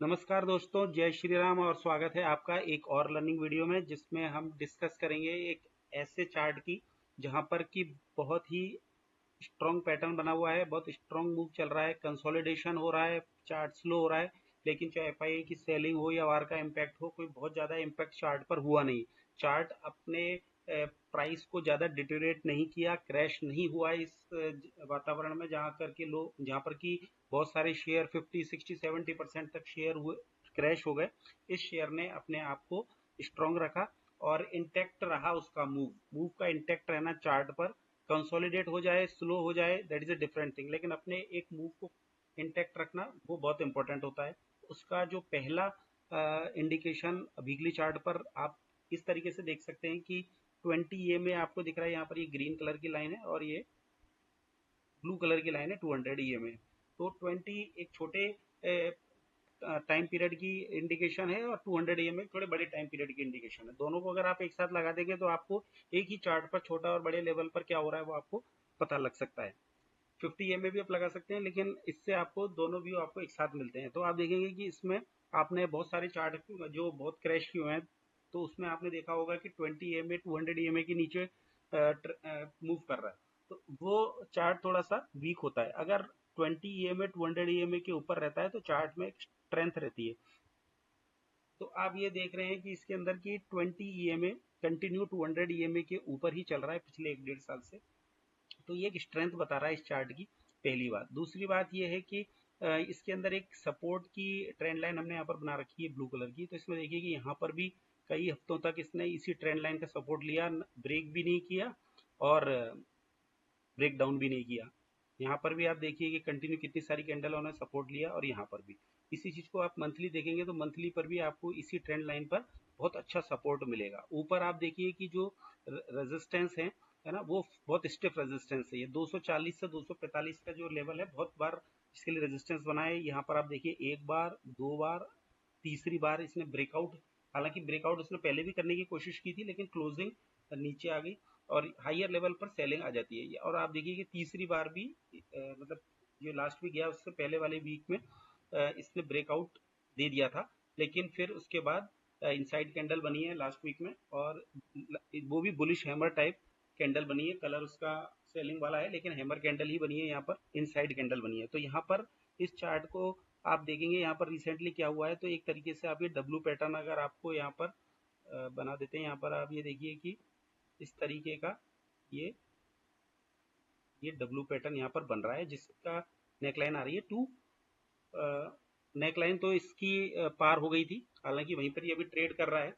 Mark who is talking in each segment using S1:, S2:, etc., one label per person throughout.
S1: नमस्कार दोस्तों, जय श्री राम और स्वागत है आपका एक और लर्निंग वीडियो में, जिसमें हम डिस्कस करेंगे एक ऐसे चार्ट की जहां पर कि बहुत ही स्ट्रॉन्ग पैटर्न बना हुआ है, बहुत स्ट्रॉन्ग मूव चल रहा है, कंसोलिडेशन हो रहा है, चार्ट स्लो हो रहा है। लेकिन चाहे एफआईआई की सेलिंग हो या वार का इम्पैक्ट हो, कोई बहुत ज्यादा इम्पैक्ट चार्ट पर हुआ नहीं। चार्ट अपने प्राइस को ज्यादा डिटेरियोरेट नहीं किया, क्रैश नहीं हुआ इस वातावरण में जहां पर कि बहुत सारे शेयर 50, 60, 70% तक शेयर हुए, क्रैश हो गए। इस शेयर ने अपने आप को स्ट्रॉन्ग रखा और इंटैक्ट रहा उसका मूव। मूव का इंटैक्ट रहना चार्ट पर, कंसोलिडेट हो जाए, स्लो हो जाए, that is a different thing, लेकिन अपने एक मूव को इंटैक्ट रखना वो बहुत इंपॉर्टेंट होता है। उसका जो पहला इंडिकेशन वीकली चार्ट पर आप इस तरीके से देख सकते हैं कि 20 में आपको दिख रहा है, यहाँ पर ये ग्रीन कलर की लाइन है और ये ब्लू कलर की लाइन है 200 में। तो 20 एक छोटे टाइम पीरियड की इंडिकेशन है और 200 में थोड़े बड़े टाइम पीरियड की इंडिकेशन है। दोनों को अगर आप एक साथ लगा देंगे तो आपको एक ही चार्ट पर छोटा और बड़े लेवल पर क्या हो रहा है वो आपको पता लग सकता है। 50 में भी आप लगा सकते हैं, लेकिन इससे आपको दोनों व्यू आपको एक साथ मिलते हैं। तो आप देखेंगे कि इसमें आपने बहुत सारे चार्ट जो बहुत क्रैश किए हैं, तो उसमें आपने देखा होगा कि 20 में 200 के नीचे मूव कर रहा है, तो वो चार्ट थोड़ा सा वीक होता है। अगर 20 में 200 के ऊपर रहता है तो चार्ट में स्ट्रेंथ रहती है। तो आप ये देख रहे हैं कि इसके अंदर की 20 में कंटिन्यू 200 के ऊपर ही चल रहा है पिछले 1 डेढ़ साल से। तो ये एक स्ट्रेंथ बता रहा है इस चार्ट की, पहली बात। दूसरी बात ये है कि इसके अंदर एक सपोर्ट की ट्रेंड लाइन हमने यहाँ पर बना रखी है ब्लू कलर की। तो इसमें देखिए कि यहाँ पर भी कई हफ्तों तक इसने इसी ट्रेंड लाइन का सपोर्ट लिया, ब्रेक भी नहीं किया और ब्रेक डाउन भी नहीं किया। यहाँ पर भी आप देखिए कि कंटिन्यू कितनी सारी कैंडलों ने सपोर्ट लिया और यहाँ पर भी। इसी चीज को आप मंथली देखेंगे तो मंथली पर भी आपको इसी ट्रेंड लाइन पर बहुत अच्छा सपोर्ट मिलेगा। ऊपर आप देखिए कि जो रेजिस्टेंस है ना, वो बहुत स्टिफ रेजिस्टेंस है। ये 240 से 245 का जो लेवल है, बहुत बार इसके लिए रेजिस्टेंस बना है। यहाँ पर आप देखिए एक बार, दो बार, तीसरी बार इसने ब्रेकआउट, हालांकि ब्रेकआउट उसने पहले भी करने की कोशिश की थी, लेकिन क्लोजिंग नीचे आ गई और हाइयर लेवल पर सेलिंग आ जाती है। और आप देखिए कि तीसरी बार भी मतलब जो लास्ट वीक गया उससे पहले वाले वीक में इसने ब्रेकआउट दे दिया था, लेकिन फिर उसके बाद इनसाइड कैंडल बनी है लास्ट वीक में, और वो भी बुलिश हैमर टाइप कैंडल बनी है। कलर उसका सेलिंग वाला है, लेकिन हैमर कैंडल ही बनी है, यहाँ पर इनसाइड कैंडल बनी है। तो यहाँ पर इस चार्ट को आप देखेंगे, यहाँ पर रिसेंटली क्या हुआ है, तो एक तरीके से आप ये डब्लू पैटर्न अगर आपको यहाँ पर बना देते हैं, यहाँ पर आप ये देखिए कि इस तरीके का ये ये डब्लू पैटर्न यहाँ पर बन रहा है, जिसका नेकलाइन आ रही है टू। नेकलाइन तो इसकी पार हो गई थी, हालांकि वहीं पर ये अभी ट्रेड कर रहा है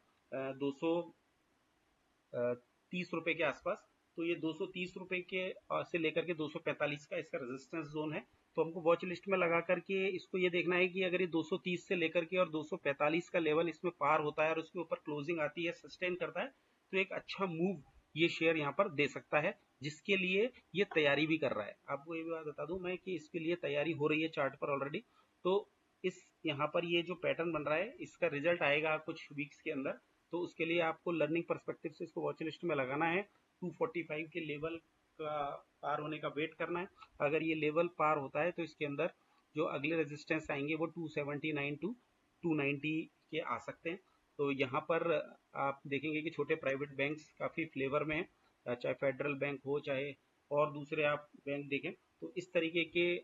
S1: 230 रुपए के आसपास। तो ये 230 रुपए के से लेकर के 245 का इसका रेजिस्टेंस जोन है। तो हमको वॉच लिस्ट में लगा करके इसको ये देखना है कि अगर ये 230 से लेकर के और 245 का लेवल इसमें पार होता है और उसके ऊपर क्लोजिंग आती है, सस्टेन करता है, तो एक अच्छा मूव ये शेयर यहाँ पर दे सकता है, जिसके लिए ये तैयारी भी कर रहा है। आपको ये भी बात बता दूं मैं कि इसके लिए तैयारी हो रही है चार्ट पर ऑलरेडी। तो इस यहाँ पर ये जो पैटर्न बन रहा है, इसका रिजल्ट आएगा कुछ वीक्स के अंदर। तो उसके लिए आपको लर्निंग पर्सपेक्टिव से इसको वॉच लिस्ट में लगाना है। 245 के लेवल का पार होने का वेट करना है। अगर ये लेवल पार होता है तो इसके अंदर जो अगले रेजिस्टेंस आएंगे वो 279 टू 290 के आ सकते हैं। तो यहाँ पर आप देखेंगे कि छोटे प्राइवेट बैंक्स काफी फ्लेवर में है, चाहे फेडरल बैंक हो चाहे और दूसरे आप बैंक देखें। तो इस तरीके के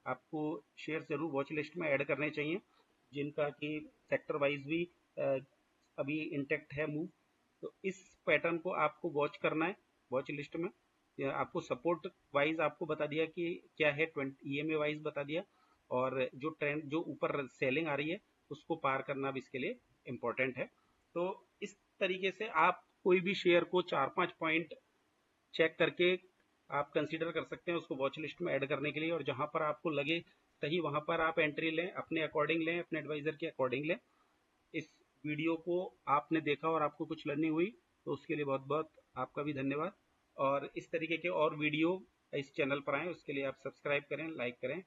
S1: आपको शेयर जरूर वॉच लिस्ट में ऐड करने चाहिए, जिनका कि सेक्टर वाइज भी अभी इंटेक्ट है मूव। तो इस पैटर्न को आपको वॉच करना है वॉच लिस्ट में। आपको सपोर्ट वाइज आपको बता दिया कि क्या है, 20 ईएमए वाइज बता दिया, और जो ट्रेंड जो ऊपर सेलिंग आ रही है उसको पार करना भी इसके लिए इम्पोर्टेंट है। तो इस तरीके से आप कोई भी शेयर को 4-5 पॉइंट चेक करके आप कंसीडर कर सकते हैं उसको वॉच लिस्ट में ऐड करने के लिए, और जहां पर आपको लगे सही वहां पर आप एंट्री लें, अपने अकॉर्डिंग लें, अपने एडवाइजर के अकॉर्डिंग लें। इस वीडियो को आपने देखा और आपको कुछ लर्निंग हुई तो उसके लिए बहुत बहुत आपका भी धन्यवाद। और इस तरीके के और वीडियो इस चैनल पर आए उसके लिए आप सब्सक्राइब करें, लाइक करें।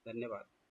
S1: धन्यवाद।